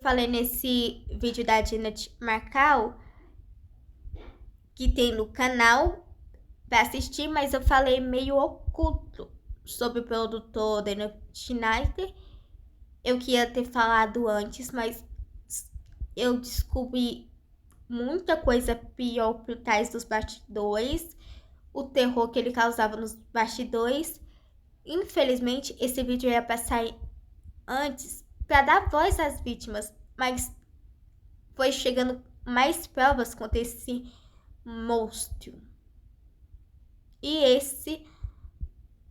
Falei nesse vídeo da Janet Marcal, que tem no canal pra assistir, mas eu falei meio oculto sobre o produtor Daniel Schneider. Eu queria ter falado antes, mas eu descobri muita coisa pior por trás dos bastidores, o terror que ele causava nos bastidores. Infelizmente, esse vídeo ia passar antes para dar voz às vítimas, mas foi chegando mais provas contra esse monstro. E esse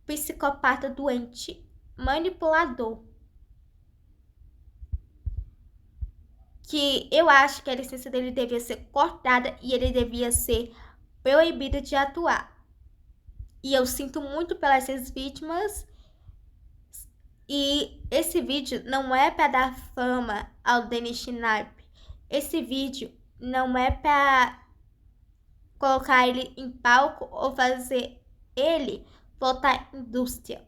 psicopata doente, manipulador, que eu acho que a licença dele devia ser cortada e ele devia ser proibido de atuar. E eu sinto muito pelas vítimas. E esse vídeo não é para dar fama ao Denis Schneider. Esse vídeo não é para colocar ele em palco ou fazer ele voltar indústria.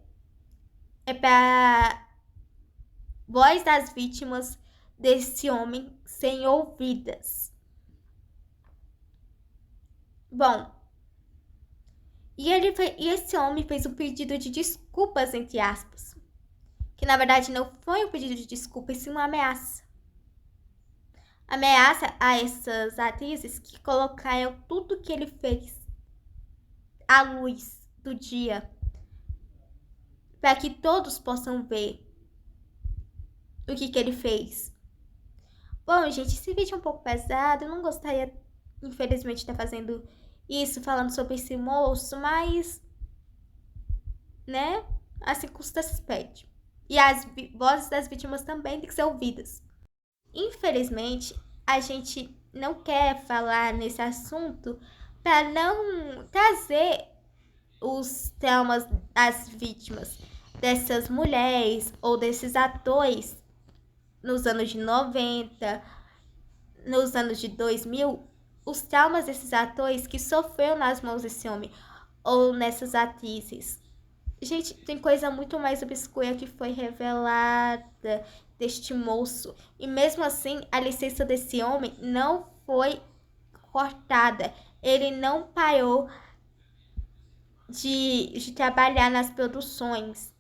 É para voz das vítimas desse homem sem ouvidas. Bom, e esse homem fez um pedido de desculpas, entre aspas, que na verdade não foi um pedido de desculpas, sim uma ameaça. Ameaça a essas atrizes que colocaram tudo que ele fez à luz do dia, para que todos possam ver o que ele fez. Bom, gente, esse vídeo é um pouco pesado, eu não gostaria, infelizmente, de estar fazendo isso, falando sobre esse moço, mas, né, as circunstâncias pedem. E as vozes das vítimas também têm que ser ouvidas. Infelizmente, a gente não quer falar nesse assunto para não trazer os traumas das vítimas dessas mulheres ou desses atores nos anos de 90, nos anos de 2000, os traumas desses atores que sofreram nas mãos desse homem ou nessas atrizes. Gente, tem coisa muito mais obscura que foi revelada deste moço. E mesmo assim, a licença desse homem não foi cortada. Ele não parou de trabalhar nas produções.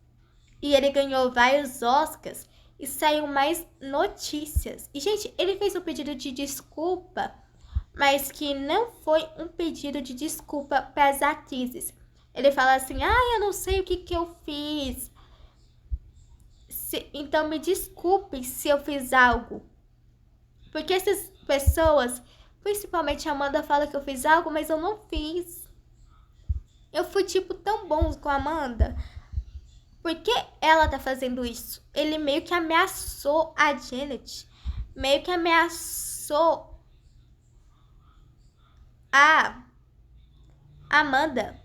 E ele ganhou vários Oscars e saiu mais notícias. E, gente, ele fez um pedido de desculpa, mas que não foi um pedido de desculpa para as atrizes. Ele fala assim: eu não sei o que eu fiz. Então me desculpe se eu fiz algo. Porque essas pessoas, principalmente a Amanda, fala que eu fiz algo, mas eu não fiz. Eu fui, tipo, tão bom com a Amanda. Por que ela tá fazendo isso? Ele meio que ameaçou a Janet. Meio que ameaçou a Amanda.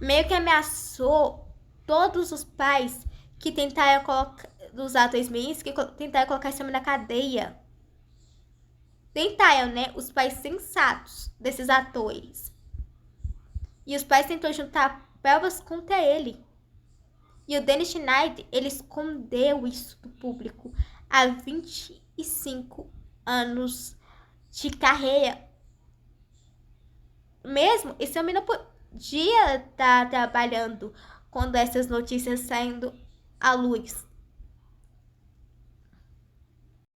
Meio que ameaçou todos os pais que tentaram colocar, dos atores mirins, que tentaram colocar esse homem na cadeia. Tentaram, né? Os pais sensatos desses atores. E os pais tentaram juntar provas contra ele. E o Denis Schneider, ele escondeu isso do público há 25 anos de carreira. Mesmo esse homem não podia estar trabalhando quando essas notícias saindo à luz.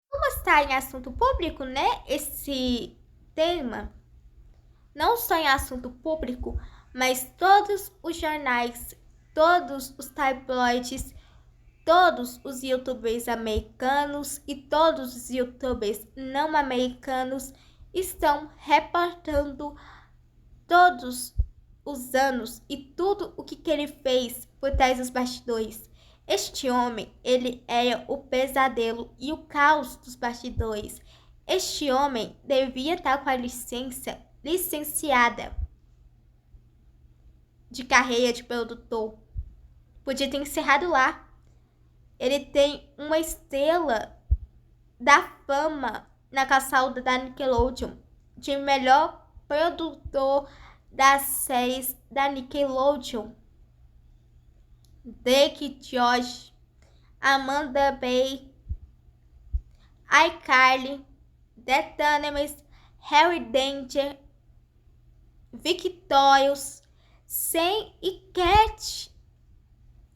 Como está em assunto público, né? Esse tema, não só em assunto público, mas todos os jornais, todos os tabloides, todos os youtubers americanos e todos os youtubers não americanos estão reportando todos os anos e tudo o que ele fez por trás dos bastidores. Este homem, ele era o pesadelo e o caos dos bastidores. Este homem devia estar com a licenciada de carreira de produtor. Podia ter encerrado lá. Ele tem uma estrela da fama na caçada da Nickelodeon de melhor produtor das séries da Nickelodeon. Drake Josh, Amanda Bay, iCarly, The Dynamite, Harry Danger, Victorious, Sam e Cat,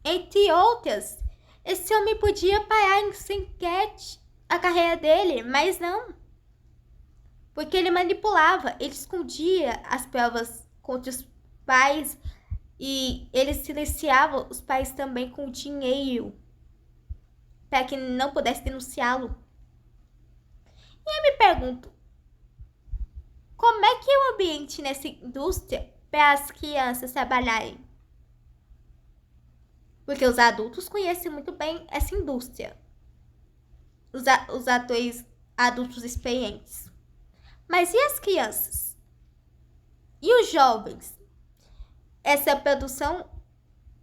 entre outras. Esse homem podia parar em Sam Cat a carreira dele, mas não. Porque ele manipulava, ele escondia as provas contra os pais e ele silenciava os pais também com dinheiro para que não pudesse denunciá-lo. E eu me pergunto, como é que é o ambiente nessa indústria para as crianças trabalharem? Porque os adultos conhecem muito bem essa indústria. Os atores adultos experientes. Mas e as crianças? E os jovens? Essa produção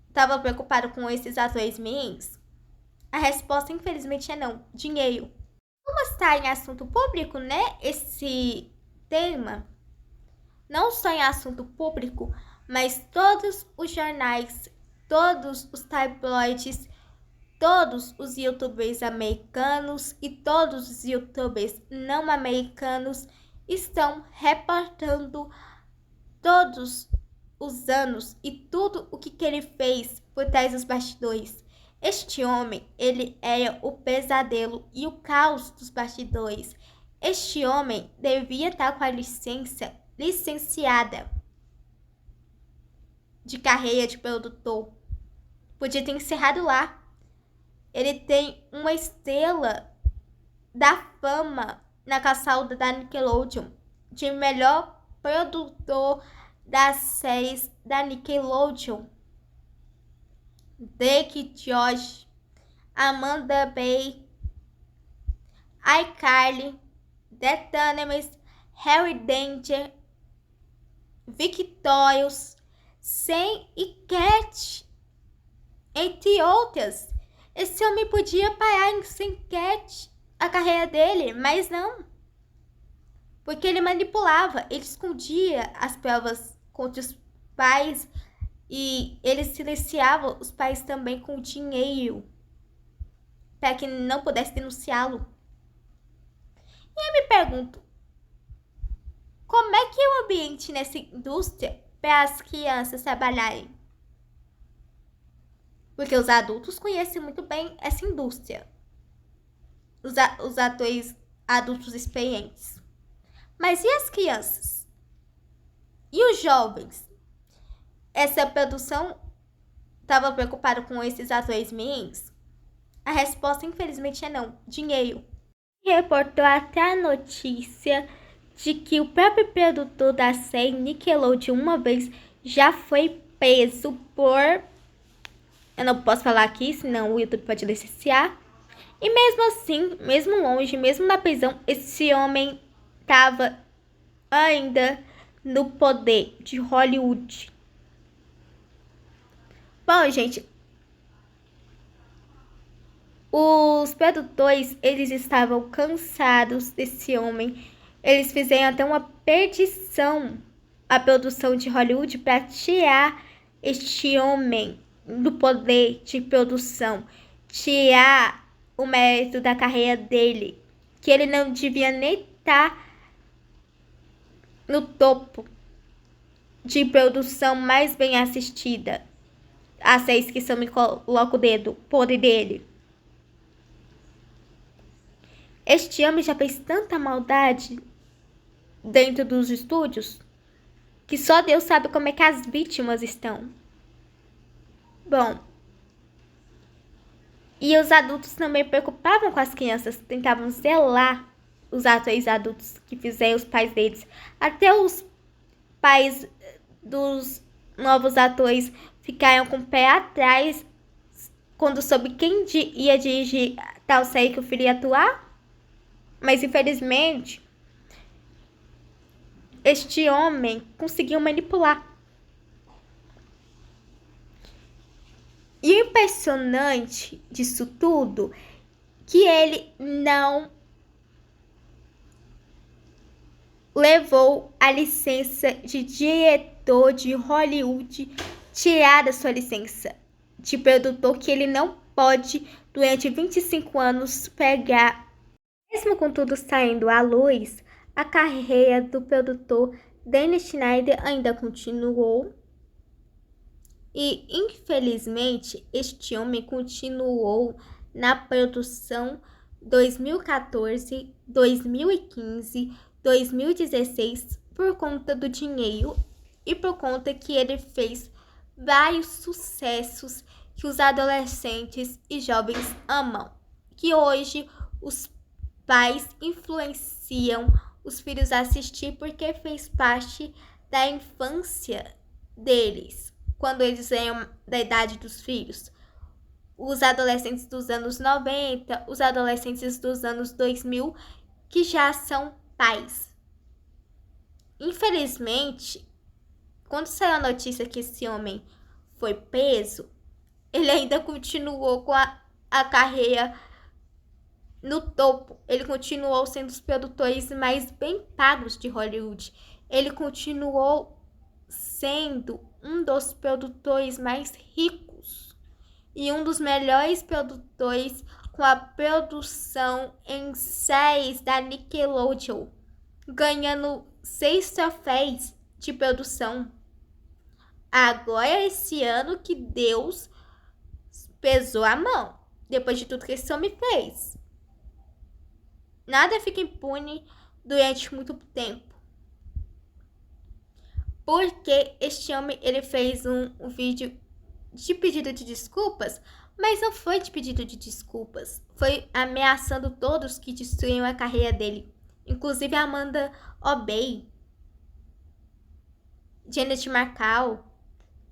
estava preocupada com esses atores mirins? A resposta, infelizmente, é não. Dinheiro. Como está em assunto público, né? Esse tema. Não só em assunto público, mas todos os jornais, todos os tabloides, todos os youtubers americanos e todos os youtubers não americanos estão reportando todos os anos e tudo o que ele fez por trás dos bastidores. Este homem, ele era o pesadelo e o caos dos bastidores. Este homem devia estar com a licenciada de carreira de produtor. Podia ter encerrado lá. Ele tem uma estrela da fama na caçada da Nickelodeon de melhor produtor das séries da Nickelodeon. Drake Josh, Amanda Bay, iCarly, The Dynamite, Harry Danger, Victorious, Sam e Cat, entre outras. Esse homem podia parar em Sam Cat a carreira dele, mas não. Porque ele manipulava, ele escondia as provas contra os pais e ele silenciava os pais também com dinheiro para que não pudesse denunciá-lo. E eu me pergunto, como é que é o ambiente nessa indústria para as crianças trabalharem? Porque os adultos conhecem muito bem essa indústria. Os atores adultos experientes. Mas e as crianças? E os jovens? Essa produção estava preocupada com esses atores mirins? A resposta, infelizmente, é não. Dinheiro. Reportou até a notícia de que o próprio produtor da série Nickelodeon uma vez já foi preso por... Eu não posso falar aqui, senão o YouTube pode licenciar. E mesmo assim, mesmo longe, mesmo na prisão, esse homem estava ainda no poder de Hollywood. Bom, gente, os produtores, eles estavam cansados desse homem. Eles fizeram até uma petição à produção de Hollywood para tirar este homem do poder de produção, tirar o mérito da carreira dele, que ele não devia nem estar no topo de produção mais bem assistida. As séries que só me coloca o dedo podre dele. Este homem já fez tanta maldade dentro dos estúdios que só Deus sabe como é que as vítimas estão. Bom, e os adultos também preocupavam com as crianças, tentavam zelar os atores adultos que fizeram os pais deles. Até os pais dos novos atores ficaram com o pé atrás quando soube quem ia dirigir tal série que o filho ia atuar. Mas infelizmente, este homem conseguiu manipular. E o impressionante disso tudo, que ele não levou a licença de diretor de Hollywood, tirada sua licença de produtor, que ele não pode, durante 25 anos, pegar Mesmo com tudo saindo à luz, a carreira do produtor Danny Schneider ainda continuou. E, infelizmente, este homem continuou na produção 2014, 2015, 2016 por conta do dinheiro e por conta que ele fez vários sucessos que os adolescentes e jovens amam, que hoje os pais influenciam os filhos a assistir porque fez parte da infância deles, quando eles eram da idade dos filhos. Os adolescentes dos anos 90, os adolescentes dos anos 2000, que já são pais. Infelizmente, quando saiu a notícia que esse homem foi preso, ele ainda continuou com a carreira no topo. Ele continuou sendo um dos produtores mais bem pagos de Hollywood. Ele continuou sendo um dos produtores mais ricos e um dos melhores produtores com a produção em séries da Nickelodeon, ganhando 6 troféus de produção. Agora, esse ano que Deus pesou a mão, depois de tudo que esse homem fez. Nada fica impune durante muito tempo. Porque este homem, ele fez um vídeo de pedido de desculpas, mas não foi de pedido de desculpas. Foi ameaçando todos que destruíam a carreira dele. Inclusive a Amanda Obey, Janet Markle,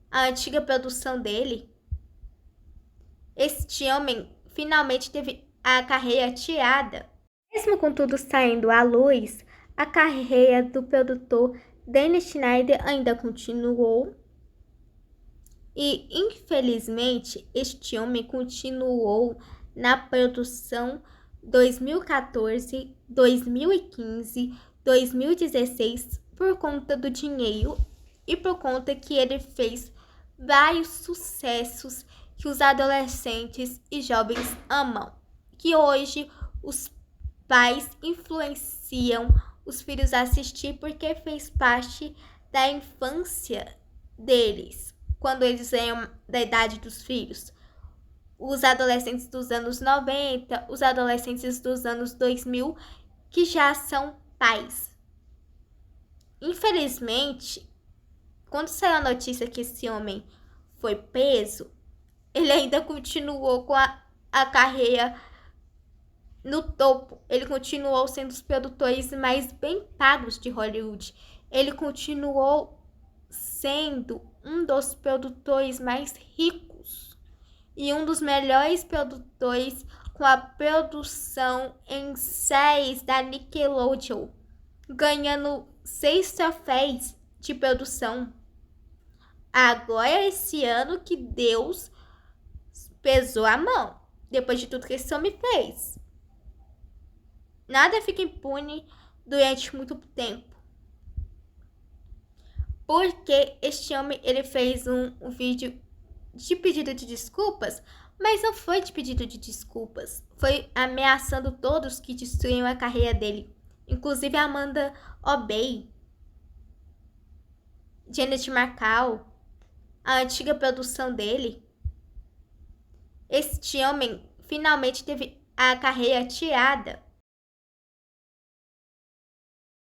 a antiga produção dele. Este homem finalmente teve a carreira tirada. Mesmo com tudo saindo à luz, a carreira do produtor Danny Schneider ainda continuou. E, infelizmente, este homem continuou na produção 2014, 2015, 2016 por conta do dinheiro e por conta que ele fez vários sucessos que os adolescentes e jovens amam, que hoje os pais influenciam os filhos a assistir porque fez parte da infância deles, quando eles eram da idade dos filhos. Os adolescentes dos anos 90, os adolescentes dos anos 2000, que já são pais. Infelizmente, quando saiu a notícia que esse homem foi preso, ele ainda continuou com a carreira no topo. Ele continuou sendo um dos produtores mais bem pagos de Hollywood. Ele continuou sendo um dos produtores mais ricos e um dos melhores produtores com a produção em séries da Nickelodeon, ganhando 6 troféus de produção. Agora, esse ano que Deus pesou a mão, depois de tudo que esse homem fez. Nada fica impune durante muito tempo. Porque este homem, ele fez um vídeo de pedido de desculpas, mas não foi de pedido de desculpas. Foi ameaçando todos que destruíam a carreira dele. Inclusive a Amanda Obey, Janet Markle, a antiga produção dele. Este homem finalmente teve a carreira tirada.